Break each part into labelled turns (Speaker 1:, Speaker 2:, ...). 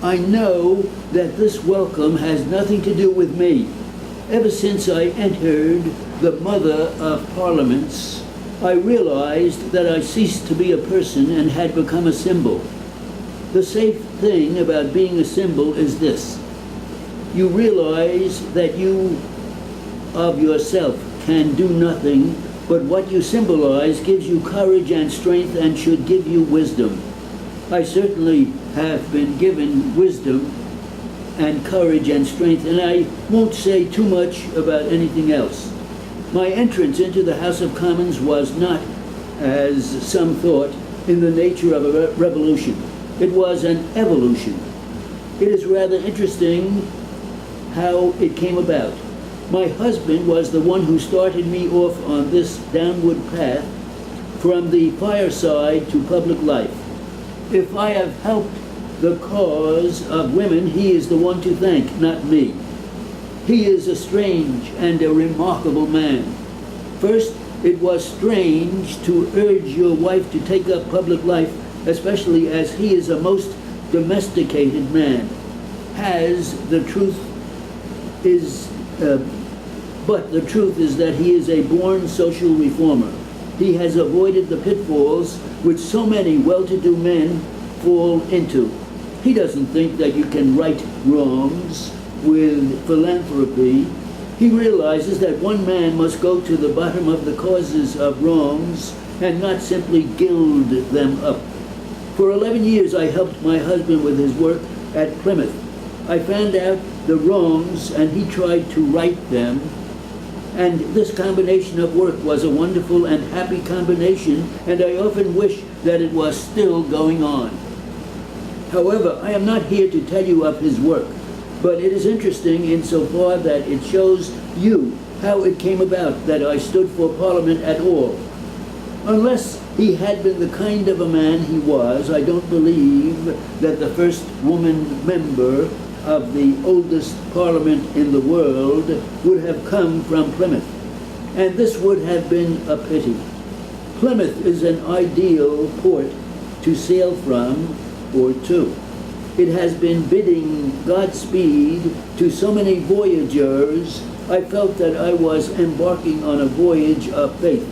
Speaker 1: I know that this welcome has nothing to do with me. Ever since I entered the Mother of Parliaments, I realized that I ceased to be a person and had become a symbol. The safe thing about being a symbol is this: you realize that you of yourself can do nothing, but what you symbolize gives you courage and strength and should give you wisdom. I certainly have been given wisdom and courage and strength, and I won't say too much about anything else. My entrance into the House of Commons was not, as some thought, in the nature of a revolution. It was an evolution. It is rather interesting how it came about. My husband was the one who started me off on this downward path from the fireside to public life. If I have helped the cause of women, he is the one to thank, not me. He is a strange and a remarkable man. First, it was strange to urge your wife to take up public life, especially as he is a most domesticated man. But the truth is that he is a born social reformer. He has avoided the pitfalls which so many well-to-do men fall into. He doesn't think that you can right wrongs with philanthropy. He realizes that one man must go to the bottom of the causes of wrongs and not simply gild them up. For 11 years I helped my husband with his work at Plymouth. I found out the wrongs and he tried to right them. And this combination of work was a wonderful and happy combination, and I often wish that it was still going on. However, I am not here to tell you of his work, but it is interesting insofar that it shows you how it came about that I stood for Parliament at all. Unless he had been the kind of a man he was, I don't believe that the first woman member of the oldest parliament in the world would have come from Plymouth. And this would have been a pity. Plymouth is an ideal port to sail from or to. It has been bidding Godspeed to so many voyagers. I felt that I was embarking on a voyage of faith.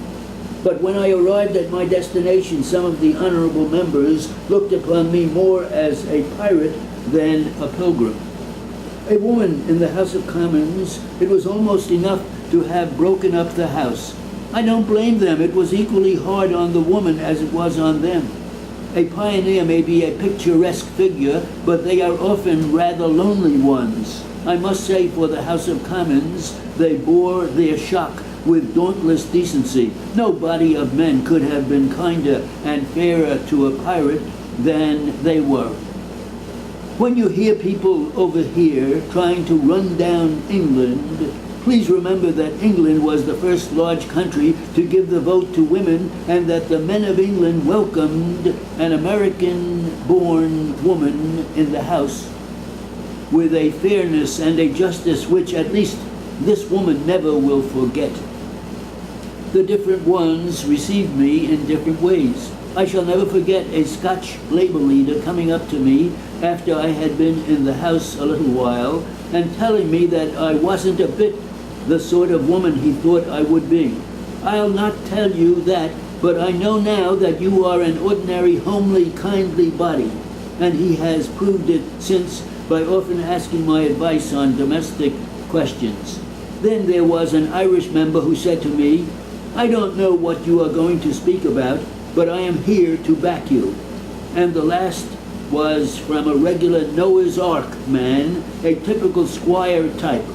Speaker 1: But when I arrived at my destination, some of the honorable members looked upon me more as a pirate than a pilgrim. A woman in the House of Commons, it was almost enough to have broken up the House. I don't blame them. It was equally hard on the woman as it was on them. A pioneer may be a picturesque figure, but they are often rather lonely ones. I must say for the House of Commons, they bore their shock with dauntless decency. No body of men could have been kinder and fairer to a pirate than they were. When you hear people over here trying to run down England, please remember that England was the first large country to give the vote to women, and that the men of England welcomed an American-born woman in the House with a fairness and a justice which at least this woman never will forget. The different ones received me in different ways. I shall never forget a Scotch Labour leader coming up to me after I had been in the House a little while and telling me that I wasn't a bit the sort of woman he thought I would be. I'll not tell you that, but I know now that you are an ordinary, homely, kindly body, and he has proved it since by often asking my advice on domestic questions. Then there was an Irish member who said to me, "I don't know what you are going to speak about, but I am here to back you." And the last was from a regular Noah's Ark man, a typical squire type.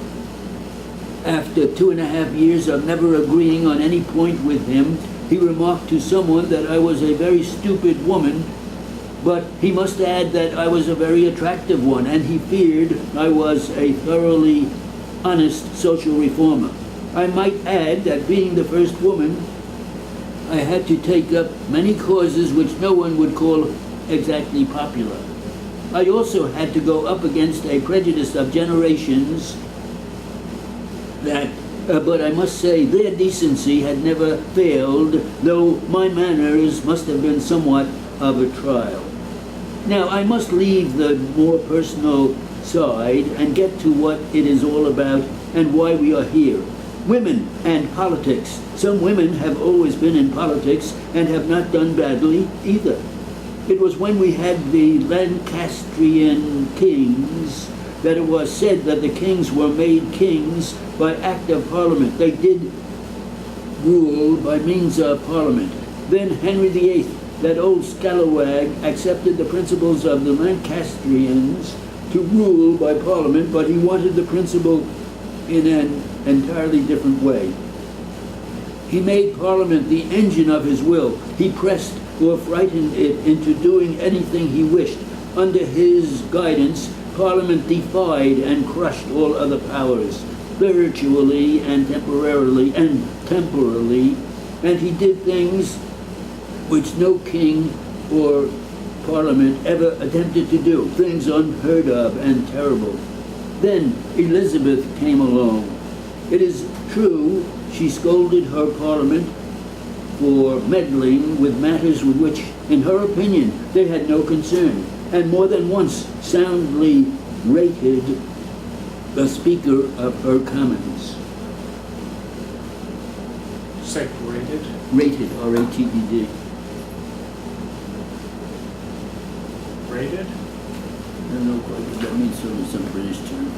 Speaker 1: After 2.5 years of never agreeing on any point with him, he remarked to someone that I was a very stupid woman, but he must add that I was a very attractive one, and he feared I was a thoroughly honest social reformer. I might add that being the first woman, I had to take up many causes which no one would call exactly popular. I also had to go up against a prejudice of generations that, but I must say their decency had never failed, though my manners must have been somewhat of a trial. Now, I must leave the more personal side and get to what it is all about and why we are here. Women and politics. Some women have always been in politics and have not done badly either. It was when we had the Lancastrian kings that it was said that the kings were made kings by act of parliament. They did rule by means of parliament. Then Henry VIII, that old scalawag, accepted the principles of the Lancastrians to rule by parliament, but he wanted the principle in an entirely different way. He made parliament the engine of his will. He pressed or frightened it into doing anything he wished. Under his guidance, parliament defied and crushed all other powers, spiritually and temporarily, and he did things which no king or parliament ever attempted to do, things unheard of and terrible. Then Elizabeth came along. It is true she scolded her parliament for meddling with matters with which, in her opinion, they had no concern, and more than once soundly rated the Speaker of her Commons.
Speaker 2: Say rated?
Speaker 1: Rated, R-A-T-E-D.
Speaker 2: Rated?
Speaker 1: I don't know quite what that means, so some British term.